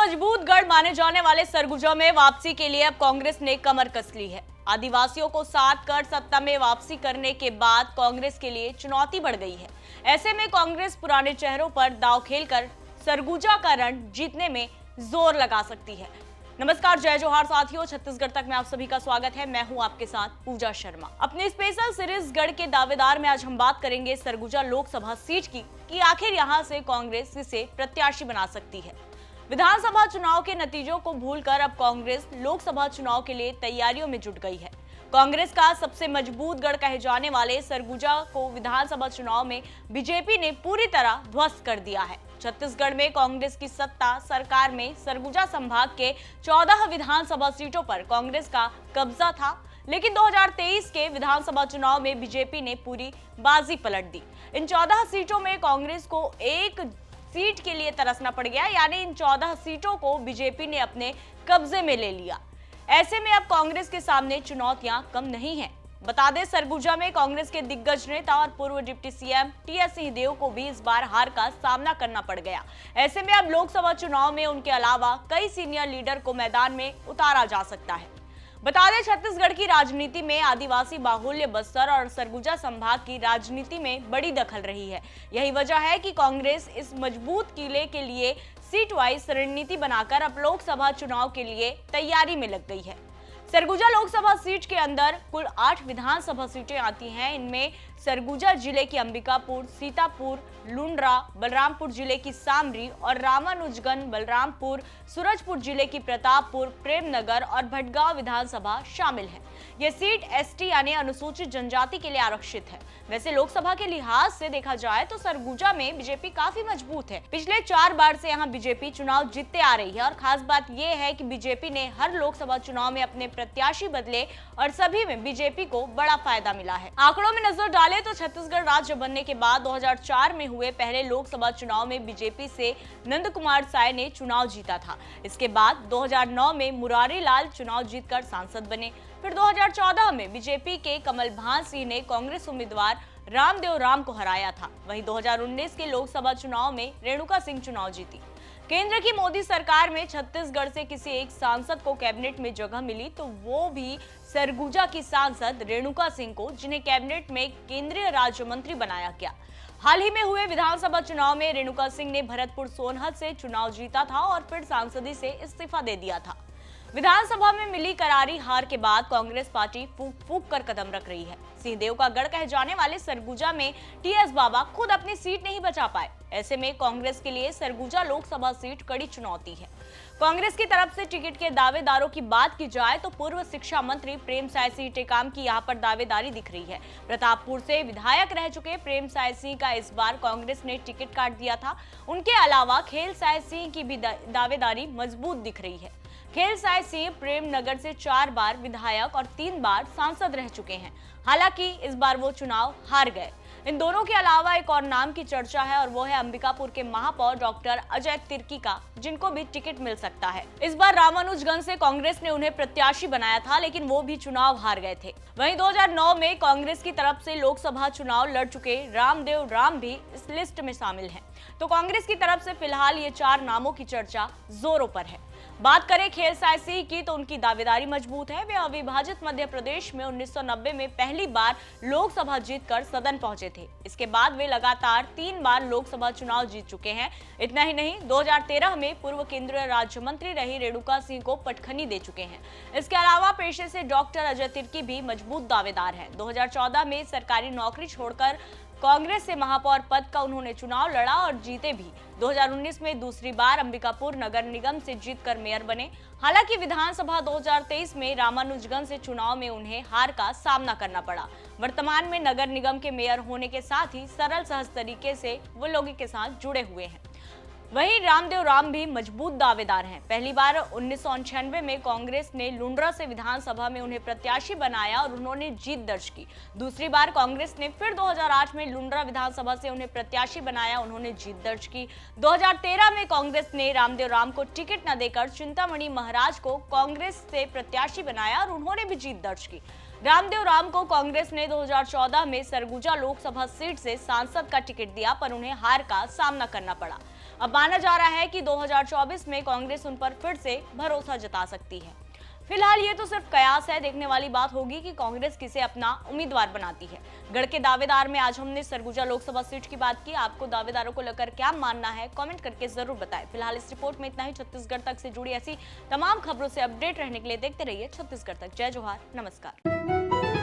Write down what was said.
मजबूत गढ़ माने जाने वाले सरगुजा में वापसी के लिए अब कांग्रेस ने कमर कस ली है। आदिवासियों को साथ कर सत्ता में वापसी करने के बाद कांग्रेस के लिए चुनौती बढ़ गई है। ऐसे में कांग्रेस पुराने चेहरों पर दांव खेलकर सरगुजा का रण जीतने में जोर लगा सकती है। नमस्कार, जय जोहार साथियों, छत्तीसगढ़ तक में आप सभी का स्वागत है। मैं हूं आपके साथ पूजा शर्मा। अपने स्पेशल सीरीज गढ़ के दावेदार में आज हम बात करेंगे सरगुजा लोकसभा सीट की कि आखिर यहां से कांग्रेस किसे प्रत्याशी बना सकती है। विधानसभा चुनाव के नतीजों को भूलकर अब कांग्रेस लोकसभा चुनाव के लिए तैयारियों में जुट गई है। कांग्रेस का सबसे मजबूत गढ़ कहे जाने वाले सरगुजा को विधानसभा चुनाव में बीजेपी ने पूरी तरह ध्वस्त कर दिया है। छत्तीसगढ़ में कांग्रेस की सत्ता सरकार में सरगुजा संभाग के 14 विधानसभा सीटों पर कांग्रेस का कब्जा था, लेकिन 2023 के विधानसभा चुनाव में बीजेपी ने पूरी बाजी पलट दी। इन 14 सीटों में कांग्रेस को एक सीट के लिए तरसना पड़ गया, यानी इन 14 सीटों को बीजेपी ने अपने कब्जे में ले लिया। ऐसे में अब कांग्रेस के सामने चुनौतियां कम नहीं हैं। बता दें, सरगुजा में कांग्रेस के दिग्गज नेता और पूर्व डिप्टी सीएम टीएस सिंहदेव को भी इस बार हार का सामना करना पड़ गया। ऐसे में अब लोकसभा चुनाव में उनके अलावा कई सीनियर लीडर को मैदान में उतारा जा सकता है। बता दें, छत्तीसगढ़ की राजनीति में आदिवासी बाहुल्य बस्तर और सरगुजा संभाग की राजनीति में बड़ी दखल रही है। यही वजह है कि कांग्रेस इस मजबूत किले के लिए सीट वाइज रणनीति बनाकर अब लोकसभा चुनाव के लिए तैयारी में लग गई है। सरगुजा लोकसभा सीट के अंदर कुल 8 विधानसभा सीटें आती हैं। इनमें सरगुजा जिले की अंबिकापुर, सीतापुर, लुंड्रा, बलरामपुर जिले की सामरी और रामानुजगंज, बलरामपुर, सूरजपुर जिले की प्रतापपुर, प्रेमनगर और भटगांव विधानसभा शामिल है। यह सीट एसटी यानी अनुसूचित जनजाति के लिए आरक्षित है। वैसे लोकसभा के लिहाज से देखा जाए तो सरगुजा में बीजेपी काफी मजबूत है। पिछले 4 बार से यहाँ बीजेपी चुनाव जीतते आ रही है और खास बात यह है कि बीजेपी ने हर लोकसभा चुनाव में अपने प्रत्याशी बदले और सभी में बीजेपी को बड़ा फायदा मिला है। आंकड़ों में नजर डालें तो छत्तीसगढ़ राज्य बनने के बाद 2004 में हुए पहले लोकसभा चुनाव में बीजेपी से नंद कुमार साय ने चुनाव जीता था। इसके बाद 2009 में मुरारी लाल चुनाव जीतकर सांसद बने। फिर 2014 में बीजेपी के कमल भान सिंह ने कांग्रेस उम्मीदवार रामदेव राम को हराया था। वहीं 2019 के लोकसभा चुनाव में रेणुका सिंह चुनाव जीती। केंद्र की मोदी सरकार में छत्तीसगढ़ से किसी एक सांसद को कैबिनेट में जगह मिली तो वो भी सरगुजा की सांसद रेणुका सिंह को, जिन्हें कैबिनेट में केंद्रीय राज्य मंत्री बनाया गया। हाल ही में हुए विधानसभा चुनाव में रेणुका सिंह ने भरतपुर सोनहत से चुनाव जीता था और फिर सांसदी से इस्तीफा दे दिया था। विधानसभा में मिली करारी हार के बाद कांग्रेस पार्टी फूंक फूंक कर कदम रख रही है। सिंहदेव का गढ़ कहे जाने वाले सरगुजा में टीएस बाबा खुद अपनी सीट नहीं बचा पाए। ऐसे में कांग्रेस के लिए सरगुजा लोकसभा सीट कड़ी चुनौती है। कांग्रेस की तरफ से टिकट के दावेदारों की बात की जाए तो पूर्व शिक्षा मंत्री प्रेमसाय सिंह टेकाम की यहां पर दावेदारी दिख रही है। प्रतापपुर से विधायक रह चुके प्रेमसाय सिंह का इस बार कांग्रेस ने टिकट काट दिया था। उनके अलावा खेलसाय सिंह की भी दावेदारी मजबूत दिख रही है। खेलसाय सिंह प्रेमनगर से 4 बार विधायक और 3 बार सांसद रह चुके हैं। हालांकि इस बार वो चुनाव हार गए। इन दोनों के अलावा एक और नाम की चर्चा है और वो है अंबिकापुर के महापौर डॉक्टर अजय तिर्की का, जिनको भी टिकट मिल सकता है। इस बार रामानुजगंज से कांग्रेस ने उन्हें प्रत्याशी बनाया था, लेकिन वो भी चुनाव हार गए थे। वहीं 2009 में कांग्रेस की तरफ से लोकसभा चुनाव लड़ चुके रामदेव राम भी इस लिस्ट में शामिल हैं। तो कांग्रेस की तरफ से फिलहाल ये 4 नामों की चर्चा जोरों पर है। बात करें खेलसाय सिंह की तो उनकी दावेदारी मजबूत है। वे अविभाजित मध्य प्रदेश में 1990 में पहली बार लोकसभा जीतकर सदन पहुंचे थे। इसके बाद वे लगातार 3 बार लोकसभा चुनाव जीत चुके हैं। इतना ही नहीं, 2013 में पूर्व केंद्रीय राज्य मंत्री रही रेणुका सिंह को पटखनी दे चुके हैं। इसके अलावा पेशे से डॉक्टर अजय तिर्की भी मजबूत दावेदार हैं। 2014 में सरकारी नौकरी छोड़कर कांग्रेस से महापौर पद का उन्होंने चुनाव लड़ा और जीते भी। 2019 में दूसरी बार अंबिकापुर नगर निगम से जीतकर मेयर बने। हालांकि विधानसभा 2023 में रामानुजगंज से चुनाव में उन्हें हार का सामना करना पड़ा। वर्तमान में नगर निगम के मेयर होने के साथ ही सरल सहज तरीके से वो लोगों के साथ जुड़े हुए हैं। वहीं रामदेव राम भी मजबूत दावेदार हैं। पहली बार 1996 में कांग्रेस ने लुंड्रा से विधानसभा में उन्हें प्रत्याशी बनाया और उन्होंने जीत दर्ज की। दूसरी बार कांग्रेस ने फिर 2008 में लुंड्रा विधानसभा से उन्हें प्रत्याशी बनाया, उन्होंने जीत दर्ज की। 2013 में कांग्रेस ने रामदेव राम को टिकट न देकर चिंतामणि महाराज को कांग्रेस से प्रत्याशी बनाया और उन्होंने भी जीत दर्ज की। रामदेव राम को कांग्रेस ने 2014 में सरगुजा लोकसभा सीट से सांसद का टिकट दिया, पर उन्हें हार का सामना करना पड़ा। अब माना जा रहा है कि 2024 में कांग्रेस उन पर फिर से भरोसा जता सकती है। फिलहाल ये तो सिर्फ कयास है, देखने वाली बात होगी कि कांग्रेस किसे अपना उम्मीदवार बनाती है। गढ़ के दावेदार में आज हमने सरगुजा लोकसभा सीट की बात की। आपको दावेदारों को लेकर क्या मानना है, कमेंट करके जरूर बताएं। फिलहाल इस रिपोर्ट में इतना ही। छत्तीसगढ़ तक से जुड़ी ऐसी तमाम खबरों से अपडेट रहने के लिए देखते रहिए छत्तीसगढ़ तक। जय जोहार, नमस्कार।